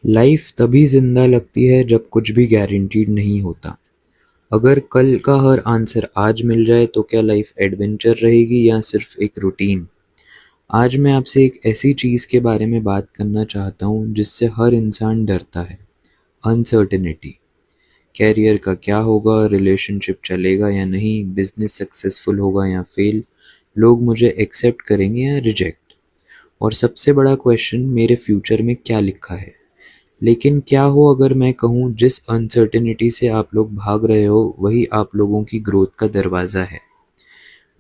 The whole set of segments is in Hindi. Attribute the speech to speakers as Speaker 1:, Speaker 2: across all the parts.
Speaker 1: लाइफ तभी जिंदा लगती है जब कुछ भी गारंटीड नहीं होता। अगर कल का हर आंसर आज मिल जाए तो क्या लाइफ एडवेंचर रहेगी या सिर्फ एक रूटीन। आज मैं आपसे एक ऐसी चीज़ के बारे में बात करना चाहता हूँ जिससे हर इंसान डरता है। अनसर्टेनिटी। कैरियर का क्या होगा, रिलेशनशिप चलेगा या नहीं, बिजनेस सक्सेसफुल होगा या फेल, लोग मुझे एक्सेप्ट करेंगे या रिजेक्ट, और सबसे बड़ा क्वेश्चन, मेरे फ्यूचर में क्या लिखा है। लेकिन क्या हो अगर मैं कहूँ जिस अनसर्टेनिटी से आप लोग भाग रहे हो वही आप लोगों की ग्रोथ का दरवाज़ा है।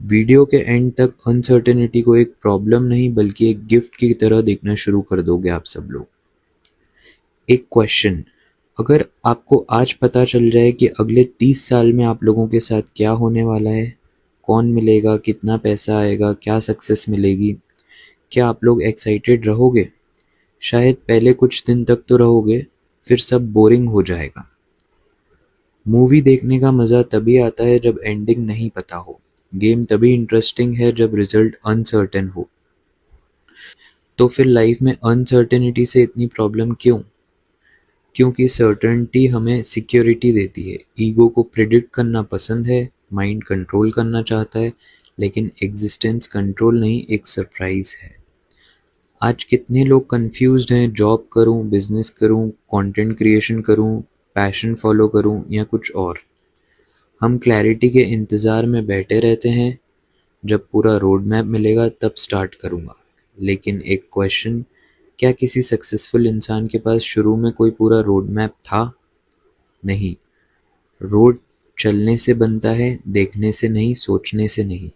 Speaker 1: वीडियो के एंड तक अनसर्टेनिटी को एक प्रॉब्लम नहीं बल्कि एक गिफ्ट की तरह देखना शुरू कर दोगे आप सब लोग। एक क्वेश्चन, अगर आपको आज पता चल जाए कि अगले 30 साल में आप लोगों के साथ क्या होने वाला है, कौन मिलेगा, कितना पैसा आएगा, क्या सक्सेस मिलेगी, क्या आप लोग एक्साइटेड रहोगे? शायद पहले कुछ दिन तक तो रहोगे, फिर सब बोरिंग हो जाएगा। मूवी देखने का मज़ा तभी आता है जब एंडिंग नहीं पता हो। गेम तभी इंटरेस्टिंग है जब रिजल्ट अनसर्टेन हो। तो फिर लाइफ में अनसर्टेनिटी से इतनी प्रॉब्लम क्यों? क्योंकि सर्टेनिटी हमें सिक्योरिटी देती है। ईगो को प्रिडिक्ट करना पसंद है, माइंड कंट्रोल करना चाहता है, लेकिन एग्जिस्टेंस कंट्रोल नहीं, एक सरप्राइज है। आज कितने लोग कंफ्यूज्ड हैं, जॉब करूं, बिजनेस करूं, कंटेंट क्रिएशन करूं, पैशन फॉलो करूं या कुछ और। हम क्लैरिटी के इंतज़ार में बैठे रहते हैं, जब पूरा रोड मैप मिलेगा तब स्टार्ट करूँगा। लेकिन एक क्वेश्चन, क्या किसी सक्सेसफुल इंसान के पास शुरू में कोई पूरा रोड मैप था? नहीं। रोड चलने से बनता है, देखने से नहीं, सोचने से नहीं।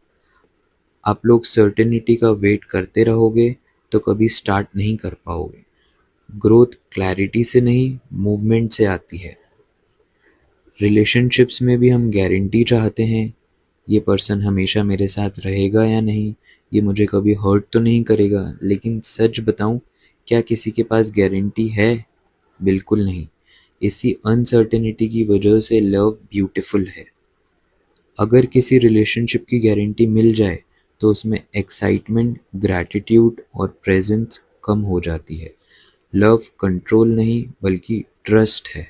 Speaker 1: आप लोग सर्टेनिटी का वेट करते रहोगे तो कभी स्टार्ट नहीं कर पाओगे। ग्रोथ क्लैरिटी से नहीं, मूवमेंट से आती है। रिलेशनशिप्स में भी हम गारंटी चाहते हैं, ये पर्सन हमेशा मेरे साथ रहेगा या नहीं, ये मुझे कभी हर्ट तो नहीं करेगा। लेकिन सच बताऊं, क्या किसी के पास गारंटी है? बिल्कुल नहीं। इसी अनसर्टेनिटी की वजह से लव ब्यूटीफुल है। अगर किसी रिलेशनशिप की गारंटी मिल जाए तो उसमें एक्साइटमेंट, ग्रैटिट्यूड और प्रेजेंस कम हो जाती है। लव कंट्रोल नहीं बल्कि ट्रस्ट है,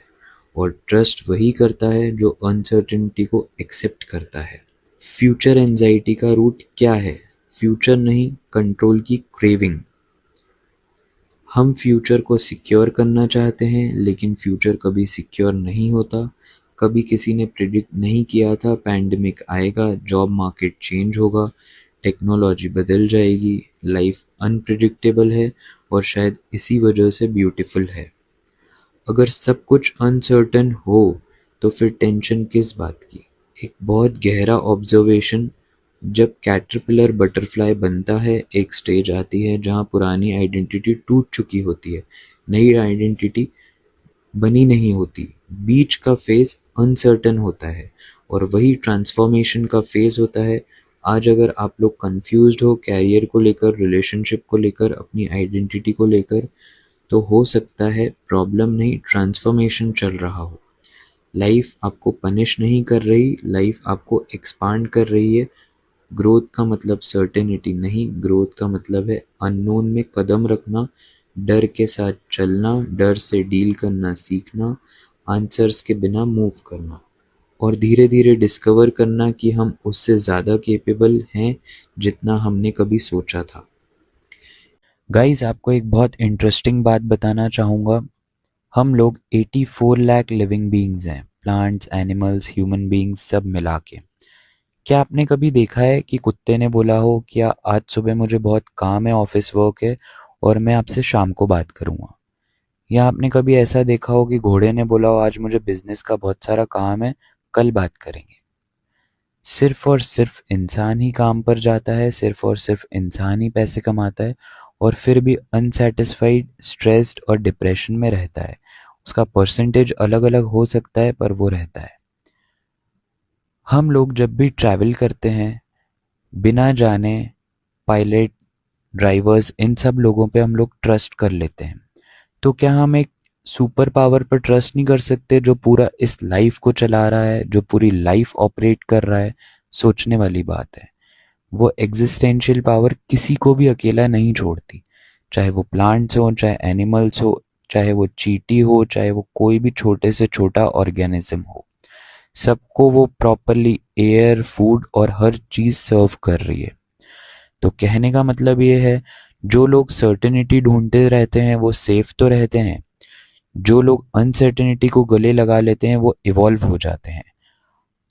Speaker 1: और ट्रस्ट वही करता है जो अनसर्टेनिटी को एक्सेप्ट करता है। फ्यूचर एंजाइटी का रूट क्या है? फ्यूचर नहीं, कंट्रोल की क्रेविंग। हम फ्यूचर को सिक्योर करना चाहते हैं, लेकिन फ्यूचर कभी सिक्योर नहीं होता। कभी किसी ने प्रिडिक्ट नहीं किया था पैंडेमिक आएगा, जॉब मार्केट चेंज होगा, टेक्नोलॉजी बदल जाएगी। लाइफ अनप्रिडिक्टेबल है और शायद इसी वजह से ब्यूटीफुल है। अगर सब कुछ अनसर्टेन हो तो फिर टेंशन किस बात की? एक बहुत गहरा ऑब्जर्वेशन, जब कैटरपिलर बटरफ्लाई बनता है एक स्टेज आती है जहाँ पुरानी आइडेंटिटी टूट चुकी होती है, नई आइडेंटिटी बनी नहीं होती। बीच का फेज अनसर्टेन होता है और वही ट्रांसफॉर्मेशन का फेज होता है। आज अगर आप लोग कंफ्यूज्ड हो कैरियर को लेकर, रिलेशनशिप को लेकर, अपनी आइडेंटिटी को लेकर, तो हो सकता है प्रॉब्लम नहीं, ट्रांसफॉर्मेशन चल रहा हो। लाइफ आपको पनिश नहीं कर रही, लाइफ आपको एक्सपांड कर रही है। ग्रोथ का मतलब सर्टेनिटी नहीं, ग्रोथ का मतलब है अननोन में कदम रखना, डर के साथ चलना, डर से डील करना सीखना, आंसर्स के बिना मूव करना, और धीरे धीरे डिस्कवर करना कि हम उससे ज़्यादा केपेबल हैं जितना हमने कभी सोचा था। गाइस, आपको एक बहुत इंटरेस्टिंग बात बताना चाहूँगा। हम लोग 84 लाख लिविंग बीइंग्स हैं, प्लांट्स, एनिमल्स, ह्यूमन बीइंग्स सब मिला के। क्या आपने कभी देखा है कि कुत्ते ने बोला हो कि आज सुबह मुझे बहुत काम है, ऑफिस वर्क है और मैं आपसे शाम को बात करूँगा? या आपने कभी ऐसा देखा हो कि घोड़े ने बोला हो आज मुझे बिजनेस का बहुत सारा काम है, कल बात करेंगे? सिर्फ और सिर्फ इंसान ही काम पर जाता है, सिर्फ और सिर्फ इंसान ही पैसे कमाता है और फिर भी अनसेटिस्फाइड, स्ट्रेस्ड और डिप्रेशन में रहता है। उसका परसेंटेज अलग अलग हो सकता है पर वो रहता है। हम लोग जब भी ट्रैवल करते हैं, बिना जाने पायलट, ड्राइवर्स, इन सब लोगों पे हम लोग ट्रस्ट कर लेते हैं। तो क्या हम एक सुपर पावर पर ट्रस्ट नहीं कर सकते जो पूरा इस लाइफ को चला रहा है, जो पूरी लाइफ ऑपरेट कर रहा है? सोचने वाली बात है। वो एग्जिस्टेंशियल पावर किसी को भी अकेला नहीं छोड़ती, चाहे वो प्लांट्स हो, चाहे एनिमल्स हो, चाहे वो चींटी हो, चाहे वो कोई भी छोटे से छोटा ऑर्गेनिज्म हो, सबको वो प्रॉपरली एयर, फूड और हर चीज़ सर्व कर रही है। तो कहने का मतलब ये है, जो लोग सर्टेनिटी ढूंढते रहते हैं वो सेफ तो रहते हैं, जो लोग अनसर्टेनिटी को गले लगा लेते हैं वो इवॉल्व हो जाते हैं।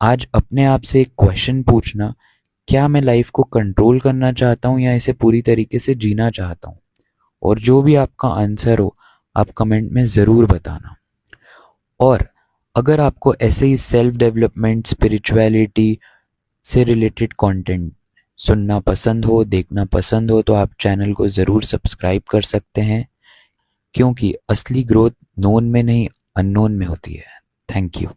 Speaker 1: आज अपने आप से एक क्वेश्चन पूछना, क्या मैं लाइफ को कंट्रोल करना चाहता हूँ या इसे पूरी तरीके से जीना चाहता हूँ? और जो भी आपका आंसर हो आप कमेंट में ज़रूर बताना। और अगर आपको ऐसे ही सेल्फ डेवलपमेंट, स्पिरिचुअलिटी से रिलेटेड कंटेंट सुनना पसंद हो, देखना पसंद हो, तो आप चैनल को ज़रूर सब्सक्राइब कर सकते हैं, क्योंकि असली ग्रोथ नोन में नहीं, अननोन में होती है। Thank you.